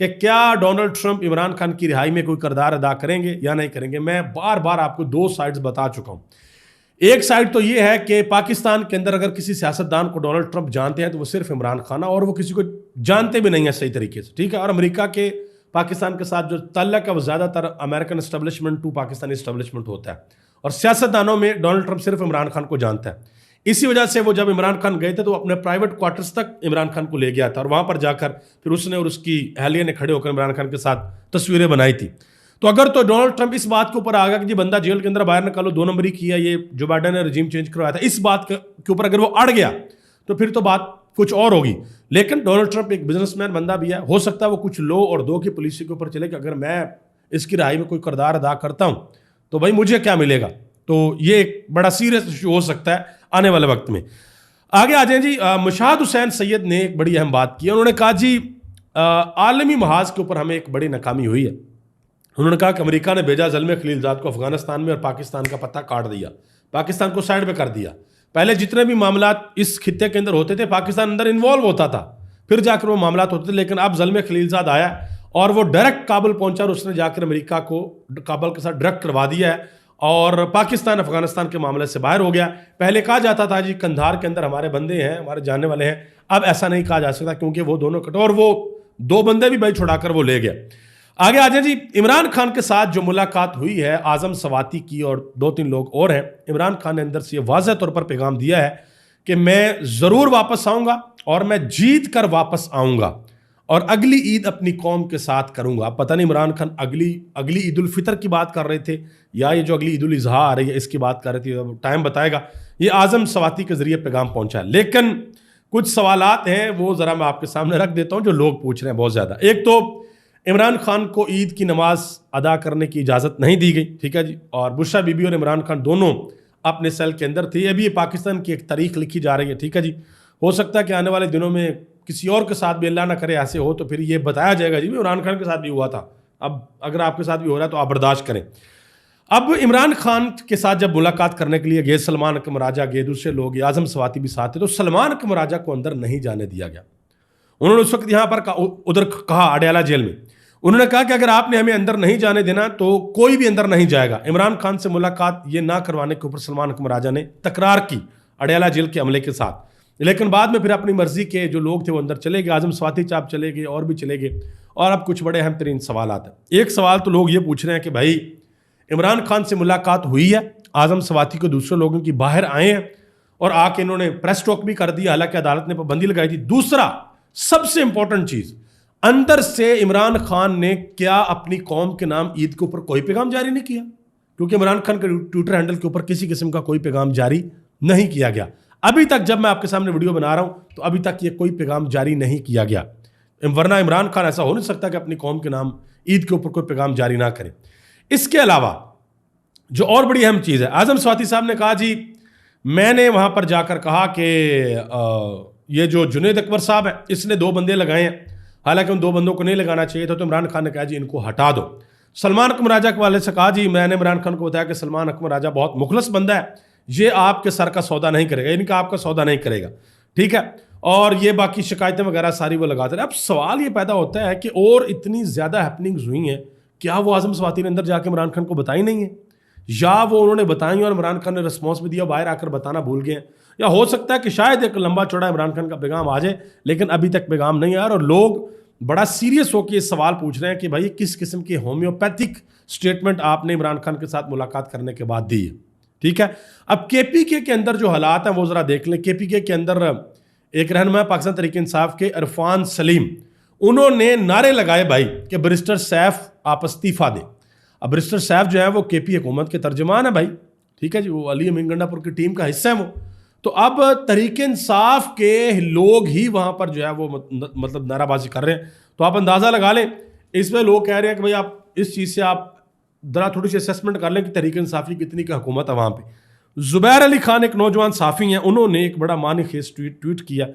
کہ کیا Donald Trump Imran Khan کی رہائی میں کوئی کردار ادا کریں گے یا نہیں کریں گے. میں بار بار آپ کو دو سائڈز بتا چکا ہوں. ایک سائڈ تو یہ ہے کہ پاکستان کے اندر اگر کسی سیاستدان کو ڈونلڈ ٹرمپ جانتے ہیں تو وہ صرف عمران خان ہے, اور وہ کسی کو جانتے بھی نہیں ہیں صحیح طریقے سے, ٹھیک ہے. اور امریکہ کے پاکستان کے ساتھ جو تعلق ہے وہ زیادہ تر American establishment to Pakistani establishment ہوتا ہے, اور سیاستدانوں میں ڈونلڈ ٹرمپ صرف عمران خان کو جانتا ہے. اسی وجہ سے وہ جب عمران خان گئے تھے تو اپنے پرائیویٹ کوارٹرز تک عمران خان کو لے گیا تھا, اور وہاں پر جا کر پھر اس نے اور اس کی اہلیہ نے کھڑے ہو کر عمران خان کے ساتھ تصویریں بنائی تھی. تو اگر تو ڈونلڈ ٹرمپ اس بات کے اوپر آ گیا کہ جی بندہ جیل کے اندر باہر نکالو, 2 نمبری کیا, یہ جو بائیڈن نے رجیم چینج کروایا تھا, اس بات کے اوپر اگر وہ اڑ گیا تو پھر تو بات کچھ اور ہوگی. لیکن ڈونلڈ ٹرمپ ایک بزنس مین بندہ بھی ہے, ہو سکتا ہے وہ کچھ لو اور دو کی پالیسی کے اوپر چلے کہ اگر میں اس کی رہائی میں کوئی کردار ادا کرتا ہوں تو بھائی مجھے کیا ملے گا. تو یہ ایک بڑا سیریس ایشو ہو سکتا ہے آنے والے وقت میں. آگے آ جائیں جی. مشاہد حسین سید نے ایک بڑی اہم بات کی. انہوں نے کہا جی عالمی محاذ کے اوپر ہمیں ایک بڑی ناکامی ہوئی ہے. انہوں نے کہا کہ امریکہ نے بھیجا زلمے خلیل زاد کو افغانستان میں اور پاکستان کا پتہ کاٹ دیا, پاکستان کو سائڈ پہ کر دیا. پہلے جتنے بھی معاملات اس خطے کے اندر ہوتے تھے پاکستان اندر انوالو ہوتا تھا, پھر جا کر وہ معاملات ہوتے تھے. لیکن اب زلمے خلیل زاد آیا اور وہ ڈائریکٹ کابل پہنچا, اور اس نے جا کر امریکہ کو کابل کے ساتھ ڈائریکٹ کروا دیا ہے, اور پاکستان افغانستان کے معاملے سے باہر ہو گیا. پہلے کہا جاتا تھا جی کندھار کے اندر ہمارے بندے ہیں, ہمارے جاننے والے ہیں. اب ایسا نہیں کہا جا سکتا کیونکہ وہ دونوں کٹو, اور وہ 2 بندے بھی بھائی چھڑا کر وہ لے گیا. آگے آ جائیں جی. عمران خان کے ساتھ جو ملاقات ہوئی ہے اعظم سواتی کی اور 2-3 لوگ اور ہیں, عمران خان نے اندر سے یہ واضح طور پر پیغام دیا ہے کہ میں ضرور واپس آؤں گا اور میں جیت کر واپس آؤں گا, اور اگلی عید اپنی قوم کے ساتھ کروں گا. اب پتہ نہیں عمران خان اگلی عید الفطر کی بات کر رہے تھے یا یہ جو اگلی عید الاضحیٰ آ رہی ہے اس کی بات کر رہے تھے, ٹائم بتائے گا. یہ اعظم سواتی کے ذریعے پیغام پہنچا ہے. لیکن کچھ سوالات ہیں وہ ذرا میں آپ کے سامنے رکھ دیتا ہوں جو لوگ پوچھ رہے ہیں بہت زیادہ. ایک تو عمران خان کو عید کی نماز ادا کرنے کی اجازت نہیں دی گئی, ٹھیک ہے جی, اور بشرا بی بی اور عمران خان دونوں اپنے سیل کے اندر تھے. ابھی یہ پاکستان کی ایک تاریخ لکھی جا رہی ہے, ٹھیک ہے جی. ہو سکتا ہے کہ آنے والے دنوں میں کسی اور کے ساتھ بھی اللہ نہ کرے ایسے ہو تو پھر یہ بتایا جائے گا جی عمران خان کے ساتھ بھی ہوا تھا. اب اگر آپ کے ساتھ بھی ہو رہا ہے تو آپ برداشت کریں. اب عمران خان کے ساتھ جب ملاقات کرنے کے لیے گئے سلمان اکرم راجہ گئے, دوسرے لوگ اعظم سواتی بھی ساتھ تھے, تو سلمان اکرم راجہ کو اندر نہیں جانے دیا گیا. انہوں نے اس وقت یہاں پر ادھر کہا اڈیالہ جیل میں, انہوں نے کہا کہ اگر آپ نے ہمیں اندر نہیں جانے دینا تو کوئی بھی اندر نہیں جائے گا. عمران خان سے ملاقات یہ نہ کروانے کے اوپر سلمان اکرم راجہ نے تکرار کی اڈیالہ جیل کے عملے کے ساتھ. لیکن بعد میں پھر اپنی مرضی کے جو لوگ تھے وہ اندر چلے گئے, اعظم سواتی صاحب چلے گئے اور بھی چلے گئے. اور اب کچھ بڑے اہم ترین سوالات ہیں. ایک سوال تو لوگ یہ پوچھ رہے ہیں کہ بھائی عمران خان سے ملاقات ہوئی ہے, اعظم سواتی کو دوسرے لوگوں کی باہر آئے ہیں اور آ کے انہوں نے پریس ٹاک بھی کر دیا, حالانکہ عدالت نے پابندی لگائی تھی. دوسرا سب سے امپورٹنٹ چیز, اندر سے عمران خان نے کیا اپنی قوم کے نام عید کے اوپر کوئی پیغام جاری نہیں کیا, کیونکہ عمران خان کے ٹویٹر ہینڈل کے اوپر کسی قسم کا کوئی پیغام جاری نہیں کیا گیا. ابھی تک جب میں آپ کے سامنے ویڈیو بنا رہا ہوں تو ابھی تک یہ کوئی پیغام جاری نہیں کیا گیا, ورنہ عمران خان ایسا ہو نہیں سکتا کہ اپنی قوم کے نام عید کے اوپر کوئی پیغام جاری نہ کرے. اس کے علاوہ جو اور بڑی اہم چیز ہے, اعظم سواتی صاحب نے کہا جی میں نے وہاں پر جا کر کہا کہ یہ جو جنید اکبر صاحب ہے اس نے 2 بندے لگائے ہیں, حالانکہ ان 2 بندوں کو نہیں لگانا چاہیے تھا. تو عمران خان نے کہا جی ان کو ہٹا دو. سلمان اکرم راجہ کے والے سے کہا جی میں نے عمران خان کو بتایا کہ سلمان اکرم راجہ بہت مخلص بندہ ہے, یہ آپ کے سر کا سودا نہیں کرے گا, یعنی کہ آپ کا سودا نہیں کرے گا, ٹھیک ہے. اور یہ باقی شکایتیں وغیرہ ساری وہ لگاتے رہے. اب سوال یہ پیدا ہوتا ہے کہ اور اتنی زیادہ ہیپننگز ہوئی ہیں, کیا وہ اعظم سواتی نے اندر جا کے عمران خان کو بتائی نہیں ہے, یا وہ انہوں نے بتائیں اور عمران خان نے رسپانس بھی دیا, باہر آ کر بتانا بھول گئے ہیں, یا ہو سکتا ہے کہ شاید ایک لمبا چوڑا عمران خان کا پیغام آ جائے لیکن ابھی تک پیغام نہیں آیا. اور لوگ بڑا سیریس ہو کے یہ سوال پوچھ رہے ہیں کہ بھائی کس قسم کی ہومیوپیتھک سٹیٹمنٹ آپ نے عمران خان کے ساتھ ملاقات کرنے کے بعد دی ہے, ٹھیک ہے. اب کے پی کے اندر جو حالات ہیں وہ ذرا دیکھ لیں. کے پی کے اندر ایک رہنما پاکستان تحریک انصاف کے عرفان سلیم, انہوں نے نعرے لگائے بھائی کہ برسٹر سیف آپ استعفیٰ دیں. اب برسٹر سیف جو ہے وہ کے پی حکومت کے ترجمان ہے بھائی, ٹھیک ہے جی, وہ علی امین گنڈا پور کی ٹیم کا حصہ ہیں وہ. تو اب تحریک انصاف کے لوگ ہی وہاں پر جو ہے وہ مطلب نعرہ بازی کر رہے ہیں. تو آپ اندازہ لگا لیں, اس میں لوگ کہہ رہے ہیں کہ بھائی آپ اس چیز سے آپ ذرا تھوڑی سی اسیسمنٹ کر لیں کہ تحریک انصافی کتنی کا حکومت ہے وہاں پہ. زبیر علی خان ایک نوجوان صحافی ہیں, انہوں نے ایک بڑا معنی خیز ٹویٹ کیا.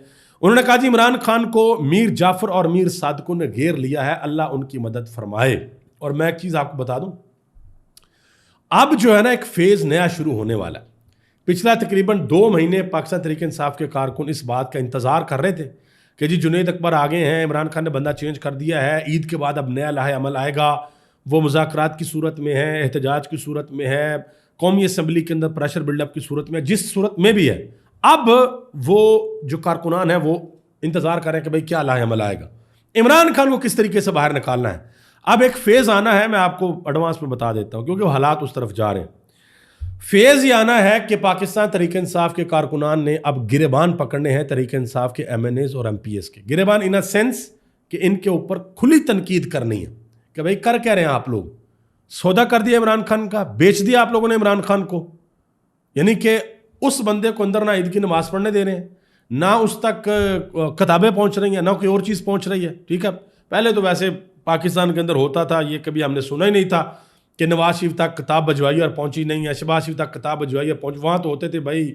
انہوں نے کہا جی عمران خان کو میر جعفر اور میر صادقوں نے گھیر لیا ہے, اللہ ان کی مدد فرمائے. اور میں ایک چیز آپ کو بتا دوں, اب جو ہے نا ایک فیز نیا شروع ہونے والا ہے. پچھلا تقریباً 2 مہینے پاکستان تحریک انصاف کے کارکن اس بات کا انتظار کر رہے تھے کہ جی جنید اکبر آگے ہیں, عمران خان نے بندہ چینج کر دیا ہے, عید کے بعد اب نیا لاہ عمل آئے گا, وہ مذاکرات کی صورت میں ہے, احتجاج کی صورت میں ہے, قومی اسمبلی کے اندر پریشر بلڈ اپ کی صورت میں, جس صورت میں بھی ہے. اب وہ جو کارکنان ہیں وہ انتظار کریں کہ بھئی کیا لاہ عمل آئے گا, عمران خان کو کس طریقے سے باہر نکالنا ہے. اب ایک فیز آنا ہے, میں آپ کو ایڈوانس میں بتا دیتا ہوں کیونکہ وہ حالات اس طرف جا رہے ہیں. فیز یہ آنا ہے کہ پاکستان تحریک انصاف کے کارکنان نے اب گریبان پکڑنے ہیں تحریک انصاف کے ایم این ایز اور ایم پی ایس کے. گریبان ان اے سینس کہ ان کے اوپر کھلی تنقید کرنی ہے کہ بھئی کر کیا رہے ہیں آپ لوگ, سودا کر دیا عمران خان کا, بیچ دیا آپ لوگوں نے عمران خان کو, یعنی کہ اس بندے کو اندر نہ عید کی نماز پڑھنے دے رہے ہیں, نہ اس تک کتابیں پہنچ رہی ہیں, نہ کوئی اور چیز پہنچ رہی ہے. ٹھیک ہے, پہلے تو ویسے پاکستان کے اندر ہوتا تھا, یہ کبھی ہم نے سنا ہی نہیں تھا کہ نواز شریف تک کتاب بھجوائی اور پہنچی نہیں ہے, شہباز شریف تک کتاب بھجوائی اور پہنچ. وہاں تو ہوتے تھے بھائی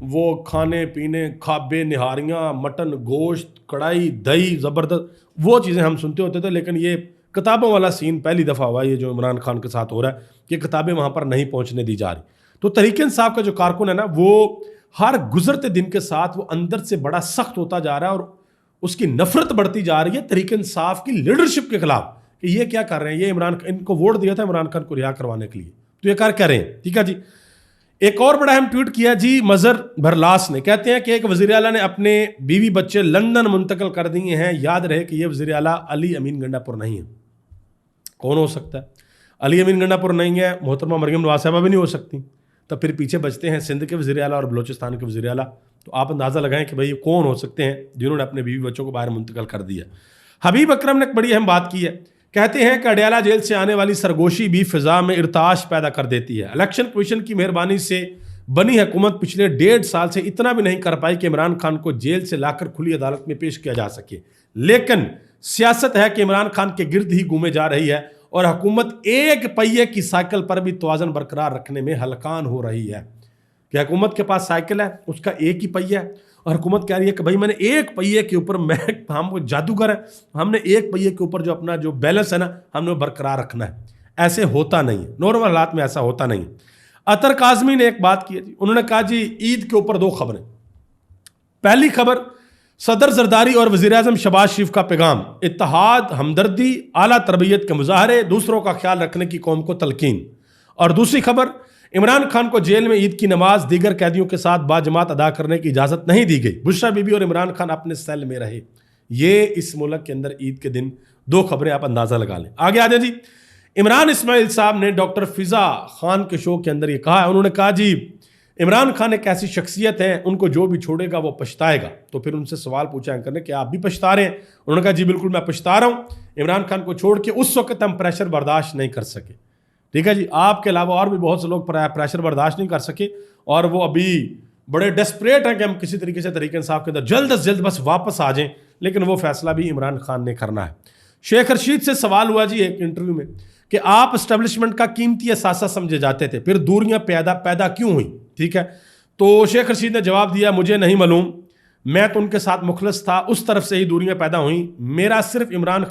وہ کھانے پینے, کھابے, نہاریاں, مٹن, گوشت, کڑھائی, دہی, زبردست, وہ چیزیں ہم سنتے ہوتے تھے. لیکن یہ کتابوں والا سین پہلی دفعہ ہوا یہ جو عمران خان کے ساتھ ہو رہا ہے کہ کتابیں وہاں پر نہیں پہنچنے دی جا رہی. تو تحریک انصاف کا جو کارکن ہے نا, وہ ہر گزرتے دن کے ساتھ وہ اندر سے بڑا سخت ہوتا جا رہا ہے اور اس کی نفرت بڑھتی جا رہی ہے تحریک انصاف کی لیڈرشپ کے خلاف کہ یہ کیا کر رہے ہیں, یہ ان کو ووٹ دیا تھا عمران خان کو رہا کروانے کے لیے, تو یہ کر رہے ہیں. ٹھیک ہے جی. ایک اور بڑا اہم ٹویٹ کیا جی مظہر بھرلاس نے, کہتے ہیں کہ ایک وزیر اعلیٰ نے اپنے بیوی بچے لندن منتقل کر دیے ہیں, یاد رہے کہ یہ وزیر اعلیٰ علی امین گنڈا پور نہیں ہے. کون ہو سکتا ہے؟ علی امین گنڈا پور نہیں ہے, محترمہ مریم نواز صاحبہ بھی نہیں ہو سکتی, تو پھر پیچھے بچتے ہیں سندھ کے وزیر اعلیٰ اور بلوچستان کے وزیر اعلیٰ. تو آپ اندازہ لگائیں کہ بھئی کون ہو سکتے ہیں جنہوں نے اپنے بیوی بچوں کو باہر منتقل کر دیا. حبیب اکرم نے ایک بڑی اہم بات کی ہے, کہتے ہیں کہ اڈیالہ جیل سے آنے والی سرگوشی بھی فضا میں ارتعاش پیدا کر دیتی ہے. الیکشن کمیشن کی مہربانی سے بنی حکومت پچھلے 1.5 سال سے اتنا بھی نہیں کر پائی کہ عمران خان کو جیل سے لا کر کھلی عدالت میں پیش کیا جا سکے. لیکن سیاست ہے کہ عمران خان کے گرد ہی گھومے جا رہی ہے اور حکومت ایک پہیے کی سائیکل پر بھی توازن برقرار رکھنے میں ہلکان ہو رہی ہے. کہ حکومت کے پاس سائیکل ہے, اس کا ایک ہی پہیہ ہے, اور حکومت کہہ رہی ہے کہ بھائی میں نے ایک پہیے کے اوپر, ہم وہ جادوگر ہے, ہم نے ایک پہیے کے اوپر جو اپنا جو بیلنس ہے نا ہم نے وہ برقرار رکھنا ہے. ایسے ہوتا نہیں ہے, نارمل حالات میں ایسا ہوتا نہیں. اطہر کاظمی نے ایک بات کی ہے جی, انہوں نے کہا جی عید کے اوپر 2 خبریں. پہلی خبر, صدر زرداری اور وزیر اعظم شہباز شریف کا پیغام, اتحاد, ہمدردی, اعلیٰ تربیت کے مظاہرے, دوسروں کا خیال رکھنے کی قوم کو تلقین. اور دوسری خبر, عمران خان کو جیل میں عید کی نماز دیگر قیدیوں کے ساتھ باجماعت ادا کرنے کی اجازت نہیں دی گئی, بشریٰ بی بی اور عمران خان اپنے سیل میں رہے. یہ اس ملک کے اندر عید کے دن 2 خبریں, آپ اندازہ لگا لیں. آگے آ جائیں جی. عمران اسماعیل صاحب نے ڈاکٹر فضا خان کے شو کے اندر یہ کہا ہے, انہوں نے کہا جی عمران خان ایک ایسی شخصیت ہے, ان کو جو بھی چھوڑے گا وہ پچھتائے گا. تو پھر ان سے سوال پوچھا اینکر نے کہ آپ بھی پچھتا رہے ہیں؟ انہوں نے کہا جی بالکل میں پچھتا رہا ہوں, عمران خان کو چھوڑ کے اس وقت ہم پریشر برداشت نہیں کر سکے. ٹھیک ہے جی, آپ کے علاوہ اور بھی بہت سے لوگ پریشر برداشت نہیں کر سکے اور وہ ابھی بڑے ڈیسپریٹ ہیں کہ ہم کسی طریقے سے تحریک انصاف کے اندر جلد از جلد بس واپس آ جائیں, لیکن وہ فیصلہ بھی عمران خان نے کرنا ہے. شیخ رشید سے سوال ہوا جی ایک انٹرویو میں کہ آپ اسٹیبلشمنٹ کا قیمتی اثاثہ سمجھے جاتے تھے, پھر دوریاں پیدا کیوں ہوئی؟ ٹھیک ہے, تو شیخ رشید نے جواب دیا, مجھے نہیں معلوم, میں تو ان کے ساتھ مخلص تھا, اس طرف سے ہی دوریاں پیدا ہوئیں. میرا صرف عمران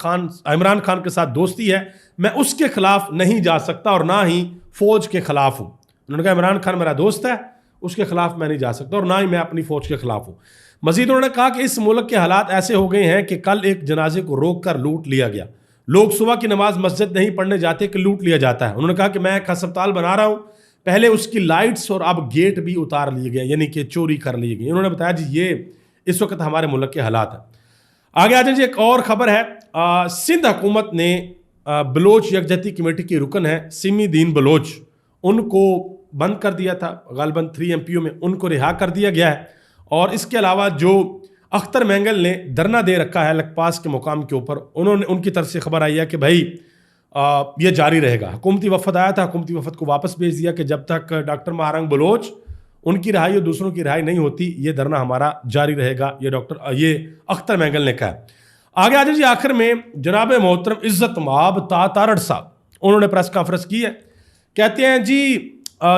خان کے ساتھ دوستی ہے, میں اس کے خلاف نہیں جا سکتا اور نہ ہی فوج کے خلاف ہوں. انہوں نے کہا عمران خان میرا دوست ہے, اس کے خلاف میں نہیں جا سکتا اور نہ ہی میں اپنی فوج کے خلاف ہوں. مزید انہوں نے کہا کہ اس ملک کے حالات ایسے ہو گئے ہیں کہ کل ایک جنازے کو روک کر لوٹ لیا گیا. لوگ صبح کی نماز مسجد نہیں پڑھنے جاتے کہ لوٹ لیا جاتا ہے. انہوں نے کہا کہ میں ایک ہسپتال بنا رہا ہوں, پہلے اس کی لائٹس اور اب گیٹ بھی اتار لیے گئے, یعنی کہ چوری کر لیے گئے. انہوں نے بتایا جی یہ اس وقت ہمارے ملک کے حالات ہیں. آگے آ جائیں جی, ایک اور خبر ہے, سندھ حکومت نے بلوچ یکجہتی کمیٹی کی رکن ہے سمی دین بلوچ, ان کو بند کر دیا تھا غالباً 3 MPO میں, ان کو رہا کر دیا گیا ہے. اور اس کے علاوہ جو اختر مینگل نے دھرنا دے رکھا ہے لکپاس کے مقام کے اوپر, ان کی طرف سے خبر آئی ہے کہ بھائی یہ جاری رہے گا. حکومتی وفد آیا تھا, حکومتی وفد کو واپس بھیج دیا کہ جب تک ڈاکٹر مہارنگ بلوچ ان کی رہائی اور دوسروں کی رہائی نہیں ہوتی یہ دھرنا ہمارا جاری رہے گا, یہ اختر مینگل نے کہا. آگے آ جائیں جی, آخر میں جناب محترم عزت مآب تارڑ صاحب, انہوں نے پریس کانفرنس کی ہے. کہتے ہیں جی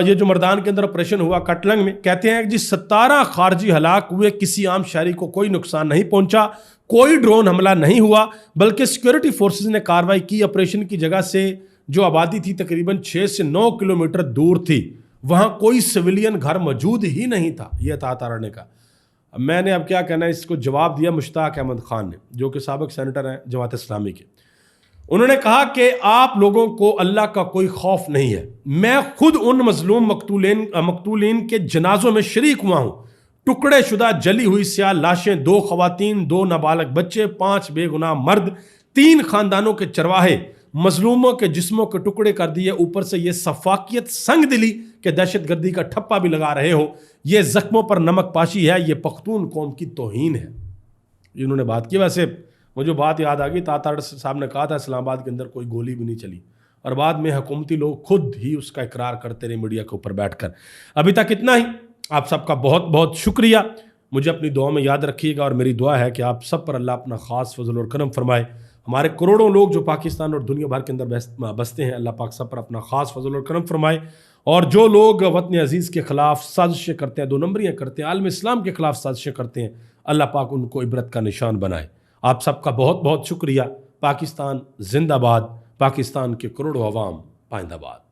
یہ جو مردان کے اندر آپریشن ہوا کٹلنگ میں, کہتے ہیں جی 17 خارجی ہلاک ہوئے, کسی عام شہری کو کوئی نقصان نہیں پہنچا, کوئی ڈرون حملہ نہیں ہوا, بلکہ سیکورٹی فورسز نے کارروائی کی. آپریشن کی جگہ سے جو آبادی تھی تقریباً 6 سے 9 کلومیٹر دور تھی, وہاں کوئی سویلین گھر موجود ہی نہیں تھا. یہ تارڑ نے کہا. میں نے اب کیا کہنا ہے، اس کو جواب دیا مشتاق احمد خان نے، جو کہ سابق سینیٹر ہیں جماعت اسلامی کے. انہوں نے کہا کہ آپ لوگوں کو اللہ کا کوئی خوف نہیں ہے. میں خود ان مظلوم مقتولین کے جنازوں میں شریک ہوا ہوں. ٹکڑے شدہ جلی ہوئی سیاہ لاشیں، 2 خواتین، 2 نابالغ بچے، 5 بے گناہ مرد، 3 خاندانوں کے چرواہے، مظلوموں کے جسموں کے ٹکڑے کر دیے. اوپر سے یہ سفاکیت، سنگ دلی کہ دہشت گردی کا ٹھپا بھی لگا رہے ہو. یہ زخموں پر نمک پاشی ہے، یہ پختون قوم کی توہین ہے. انہوں نے بات کی. ویسے مجھے بات یاد آ گئی، تاطاڑ صاحب نے کہا تھا اسلام آباد کے اندر کوئی گولی بھی نہیں چلی، اور بعد میں حکومتی لوگ خود ہی اس کا اقرار کرتے رہے میڈیا کے اوپر بیٹھ کر. ابھی تک اتنا ہی. آپ سب کا بہت بہت شکریہ. مجھے اپنی دعا میں یاد رکھیے گا، اور میری دعا ہے کہ آپ سب پر اللہ اپنا خاص فضل اور کرم فرمائے. ہمارے کروڑوں لوگ جو پاکستان اور دنیا بھر کے اندر بستے ہیں، اللہ پاک سب پر اپنا خاص فضل اور کرم فرمائے. اور جو لوگ وطن عزیز کے خلاف سازشیں کرتے ہیں، 2 نمبریاں کرتے ہیں، عالم اسلام کے خلاف سازشیں کرتے ہیں، اللہ پاک ان کو عبرت کا نشان بنائے. آپ سب کا بہت بہت شکریہ. پاکستان زندہ باد. پاکستان کے کروڑوں عوام پائندہ باد.